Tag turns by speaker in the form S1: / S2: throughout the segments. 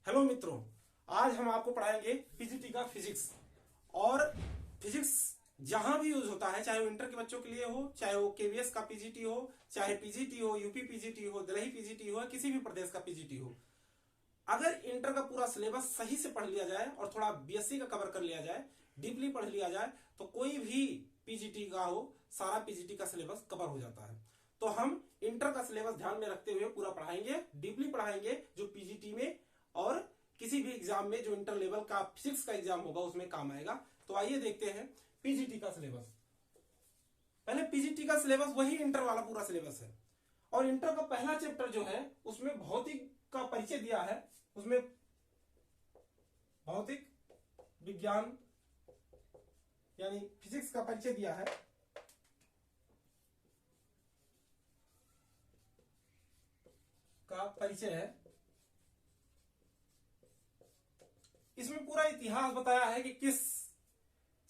S1: Hello मित्रों, आज हम आपको पढ़ाएंगे पीजीटी का फिजिक्स। और फिजिक्स जहां भी यूज होता है, चाहे वो इंटर के बच्चों के लिए हो, चाहे वो केवीएस का पीजीटी हो, चाहे पीजीटी हो, यूपी पीजीटी हो, दिल्ली पीजीटी हो, किसी भी प्रदेश का पीजीटी हो, अगर इंटर का पूरा सिलेबस सही से पढ़ लिया जाए और थोड़ा बीएससी का कवर कर लिया जाए, डीपली पढ़ लिया जाए, तो कोई भी पीजीटी का हो, सारा पीजीटी का सिलेबस कवर हो जाता है। तो हम इंटर का सिलेबस ध्यान में रखते हुए पूरा पढ़ाएंगे, डीपली पढ़ाएंगे, जो पीजीटी में और किसी भी एग्जाम में जो इंटर लेवल का फिजिक्स का एग्जाम होगा उसमें काम आएगा। तो आइए देखते हैं पीजीटी का सिलेबस। पहले पीजीटी का सिलेबस वही इंटर वाला पूरा सिलेबस है। और इंटर का पहला चैप्टर जो है उसमें भौतिक का परिचय दिया है। उसमें भौतिक विज्ञान यानी फिजिक्स का परिचय दिया है। का परिचय है। इसमें पूरा इतिहास बताया है कि किस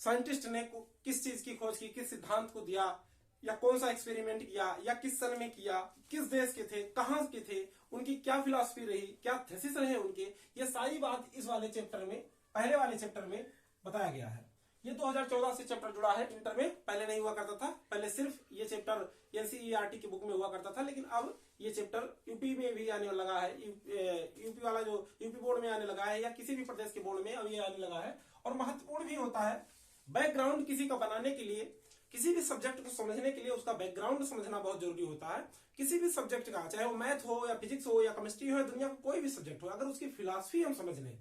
S1: साइंटिस्ट ने किस चीज की खोज की, किस सिद्धांत को दिया, या कौन सा एक्सपेरिमेंट किया, या किस सन में किया, किस देश के थे, कहां के थे, उनकी क्या फिलॉसफी रही, क्या थीसिस रहे उनके। ये सारी बात इस वाले चैप्टर में, पहले वाले चैप्टर में बताया गया है। ये 2014 से चैप्टर जुड़ा है इंटर में, पहले नहीं हुआ करता था। पहले सिर्फ ये चैप्टर एनसीईआरटी की बुक में हुआ करता था, लेकिन अब ये चैप्टर यूपी में भी आने लगा है। यूपी वाला जो यूपी बोर्ड में आने लगा है, या किसी भी प्रदेश के बोर्ड में अब ये आने लगा है। और महत्वपूर्ण भी होता है। बैकग्राउंड किसी का बनाने के लिए, किसी भी सब्जेक्ट को समझने के लिए उसका बैकग्राउंड समझना बहुत जरूरी होता है। किसी भी सब्जेक्ट का, चाहे वो मैथ हो या फिजिक्स हो या केमिस्ट्री हो या दुनिया का कोई भी सब्जेक्ट हो, अगर उसकी फिलॉसफी हम समझ लें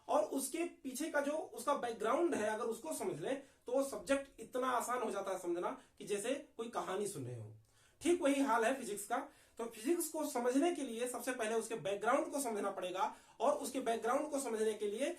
S1: और उसके पीछे का जो उसका बैकग्राउंड है अगर उसको समझ लें, तो वो सब्जेक्ट इतना आसान हो जाता है समझना कि जैसे कोई कहानी सुन रहे हो। ठीक वही हाल है फिजिक्स का। तो फिजिक्स को समझने के लिए सबसे पहले उसके बैकग्राउंड को समझना पड़ेगा। और उसके बैकग्राउंड को समझने के लिए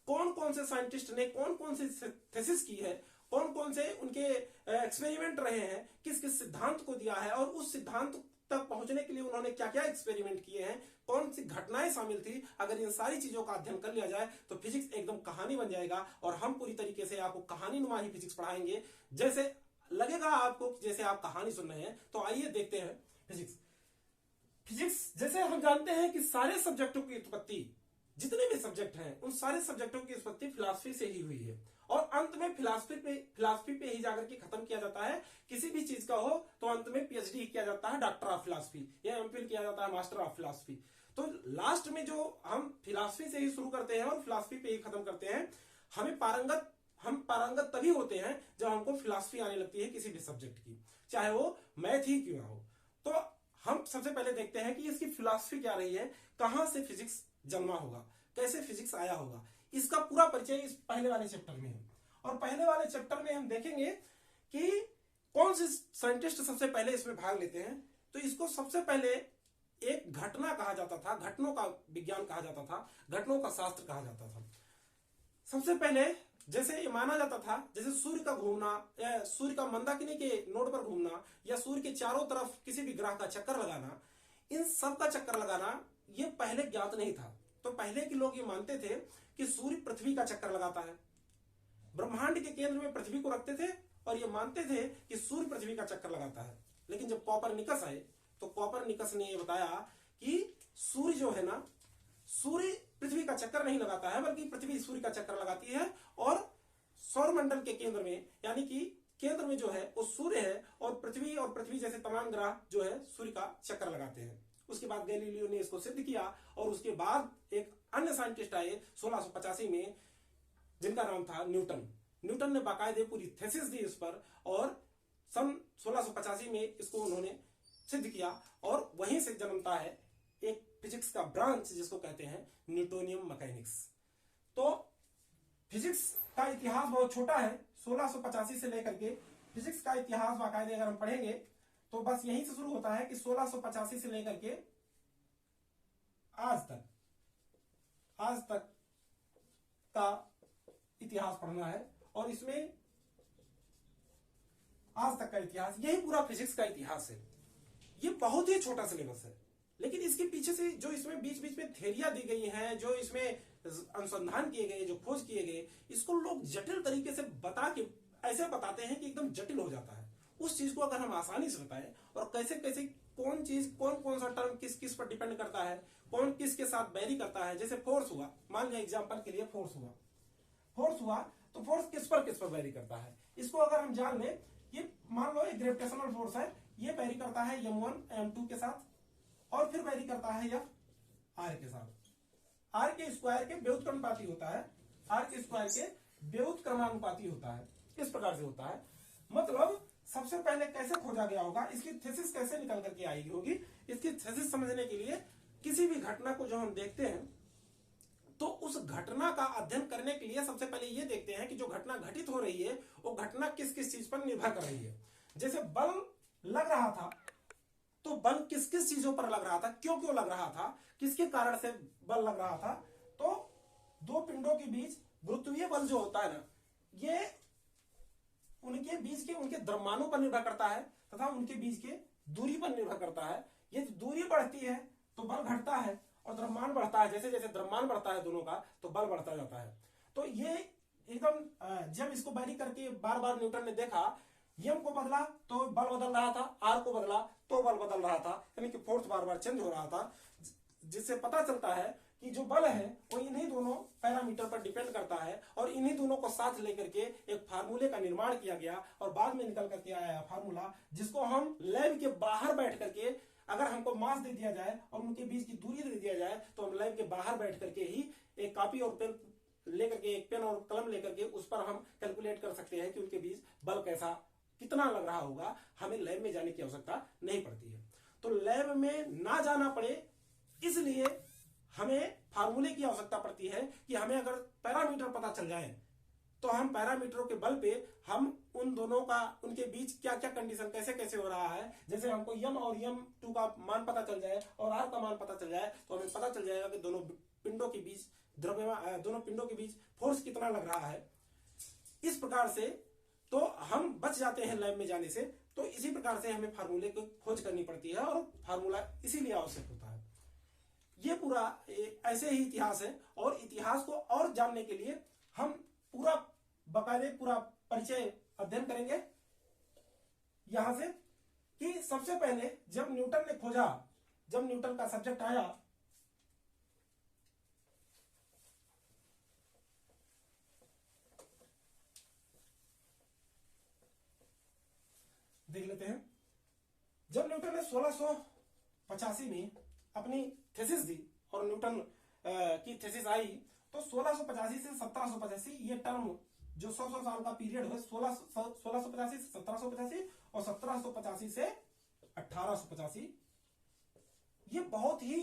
S1: कौन कौन से साइंटिस्ट ने कौन कौन सी थीसिस की है, कौन कौन से उनके एक्सपेरिमेंट रहे हैं, किस किस सिद्धांत को दिया है, और उस सिद्धांत तक पहुंचने के लिए उन्होंने क्या क्या एक्सपेरिमेंट किए हैं, कौन सी घटनाएं शामिल थी। अगर इन सारी चीजों का अध्ययन कर लिया जाए तो फिजिक्स एकदम कहानी बन जाएगा। और हम पूरी तरीके से आपको कहानी नुमा ही फिजिक्स पढ़ाएंगे, जैसे लगेगा आपको जैसे आप कहानी सुन रहे हैं। तो आइए देखते हैं फिजिक्स। फिजिक्स जैसे हम जानते हैं कि सारे सब्जेक्टों की उत्पत्ति, जितने भी सब्जेक्ट हैं उन सारे सब्जेक्टों की उत्पत्ति फिलॉसफी से ही हुई है। और अंत में फिलॉसफी पे ही जाकर के खत्म किया जाता है। किसी भी चीज का हो तो अंत में पीएचडी किया जाता है, डॉक्टर ऑफ फिलॉसफी, या एमफिल किया जाता है, मास्टर ऑफ फिलॉसफी। तो लास्ट में जो हम फिलॉसफी से ही शुरू करते हैं और फिलॉसफी पे ही खत्म करते हैं। हम पारंगत तभी होते हैं जब हमको फिलॉसफी आने लगती है किसी भी सब्जेक्ट की, चाहे वो मैथ ही क्यों ना हो। तो हम सबसे पहले देखते हैं कि इसकी फिलॉसफी क्या रही है, कहां से फिजिक्स जन्मा होगा, कैसे फिजिक्स आया होगा। इसका पूरा परिचय इस पहले वाले चैप्टर में है। और पहले वाले चैप्टर में हम देखेंगे कि कौन से साइंटिस्ट सबसे पहले इसमें भाग लेते हैं। तो इसको सबसे पहले एक घटना कहा जाता था, घटनों का विज्ञान कहा जाता था, घटनों का शास्त्र कहा जाता था। सबसे पहले जैसे ये माना जाता था, जैसे सूर्य का घूमना, या सूर्य का मंदाकिनी के नोड पर घूमना, या सूर्य के चारों तरफ किसी भी ग्रह का चक्कर लगाना, इन सब का चक्कर लगाना ये पहले ज्ञात नहीं था। तो पहले के लोग ये मानते थे कि सूर्य पृथ्वी का चक्कर लगाता है, ब्रह्मांड के केंद्र में पृथ्वी को रखते थे और ये मानते थे कि सूर्य पृथ्वी का चक्कर लगाता है। लेकिन जब कॉपरनिकस आए तो कॉपरनिकस ने ये बताया कि सूर्य जो है ना, सूर्य पृथ्वी का चक्कर नहीं लगाता है, बल्कि पृथ्वी सूर्य का चक्कर लगाती है। और सौरमंडल के केंद्र में, यानी कि केंद्र में जो है वो सूर्य है, और पृथ्वी जैसे तमाम ग्रह जो है सूर्य का चक्कर लगाते हैं। उसके बाद गैलीलियो ने इसको सिद्ध किया। और उसके बाद एक अन्य साइंटिस्ट आए 1685 में, जिनका नाम था न्यूटन। न्यूटन ने बाकायदे पूरी थीसिस दी इस पर, और सन 1685 में इसको उन्होंने सिद्ध किया। और वहीं से जन्मता है एक फिजिक्स का ब्रांच जिसको कहते हैं न्यूटोनियम मैकेनिक्स। तो फिजिक्स का इतिहास बहुत छोटा है। 1685 से लेकर के फिजिक्स का इतिहास बाकायदे अगर हम पढ़ेंगे तो बस यहीं से शुरू होता है कि 1685 से लेकर के आज तक का इतिहास पढ़ना है। और इसमें आज तक का इतिहास, यही पूरा फिजिक्स का इतिहास है। ये बहुत ही छोटा सिलेबस है, लेकिन इसके पीछे से जो इसमें बीच बीच में थ्योरियां दी गई हैं, जो इसमें अनुसंधान किए गए, जो खोज किए गए, इसको लोग जटिल तरीके से बता के ऐसे बताते हैं कि एकदम जटिल हो जाता है। उस चीज को अगर हम आसानी से बताएं और कैसे कैसे कौन सा टर्म किस किस पर डिपेंड करता है, कौन किसके साथ वेरी करता है। जैसे फोर्स हुआ, मान लिया एग्जांपल के लिए फोर्स हुआ तो फोर्स किस पर वेरी करता है। इसको अगर हम जान लें, ये मान लो एक ग्रेविटेशनल फोर्स है, ये वेरी करता है m1 m2 के साथ और फिर वेरी करता है F r के साथ। r के स्क्वायर के व्युत्क्रमानुपाती होता है, r के स्क्वायर के व्युत्क्रमानुपाती होता है। इस प्रकार से होता है। मतलब सबसे पहले कैसे खोजा गया होगा, इसकी थीसिस कैसे निकल करके आई होगी। इसकी थीसिस समझने के लिए किसी भी घटना को जो हम देखते हैं तो उस घटना का अध्ययन करने के लिए सबसे पहले ये देखते हैं कि जो घटना घटित हो रही है वो घटना किस किस चीज पर निर्भर कर रही है। जैसे बल लग रहा था तो बल किस किस चीजों पर लग रहा था, क्यों क्यों लग रहा था, किसके कारण से बल लग रहा था। तो दो पिंडों के बीच गुरुत्वीय बल जो होता है ना, ये उनके बीच के उनके द्रव्यमानों पर निर्भर करता है तथा उनके बीच के दूरी पर निर्भर करता है। ये दूरी बढ़ती है तो बल घटता है और द्रव्यमान बढ़ता है। जैसे जैसे द्रव्यमान बढ़ता है दोनों का तो बल बढ़ता जाता है। तो ये एकदम जब इसको वेरी करके बार बार न्यूटन ने देखा, यम को बदला तो बल बदल रहा था, आर को बदला तो बल बदल रहा था, यानी कि फोर्स बार बार चेंज हो रहा था। जिससे पता चलता है कि जो बल है वो इन्हीं दोनों पैरामीटर पर डिपेंड करता है और इन्हीं दोनों को साथ लेकर के एक फार्मूले का निर्माण किया गया और बाद में निकल करके आया फार्मूला, जिसको हम लैब के बाहर बैठ करके अगर हमको मास दे दिया जाए और उनके बीच की दूरी दे दिया जाए तो हम लैब के बाहर बैठ करके ही एक कॉपी और पेन लेकर के, एक पेन और कलम लेकर के उस पर हम कैलकुलेट कर सकते हैं कि उनके बीच बल कैसा कितना लग रहा होगा। हमें लैब में जाने की आवश्यकता नहीं पड़ती है। तो लैब में ना जाना पड़े इसलिए हमें फार्मूले की आवश्यकता पड़ती है कि हमें अगर पैरामीटर पता चल जाए तो हम पैरामीटरों के बल पे हम उन दोनों का उनके बीच क्या क्या कंडीशन कैसे कैसे हो रहा है। जैसे हमको यम और m2 का मान पता चल जाए और r का मान पता चल जाए तो हमें पता चल जाएगा कि दोनों पिंडों के बीच दोनों पिंडों के बीच फोर्स कितना लग रहा है। इस प्रकार से तो हम बच जाते हैं लैब में जाने से। तो इसी प्रकार से हमें फार्मूले की खोज करनी पड़ती है और फार्मूला इसीलिए आवश्यक होता है। ये पूरा ऐसे ही इतिहास है और इतिहास को और जानने के लिए हम पूरा बकायदे पूरा परिचय अध्ययन करेंगे यहां से कि सबसे पहले जब न्यूटन ने खोजा, जब न्यूटन का सब्जेक्ट आया देख लेते हैं। जब न्यूटन ने 1685 में अपनी थीसिस दी और न्यूटन की थीसिस आई तो 1685 से 1785 ये टर्म जो 100 साल का पीरियड है 1685 से 1785 और 1785 से 1885 ये बहुत ही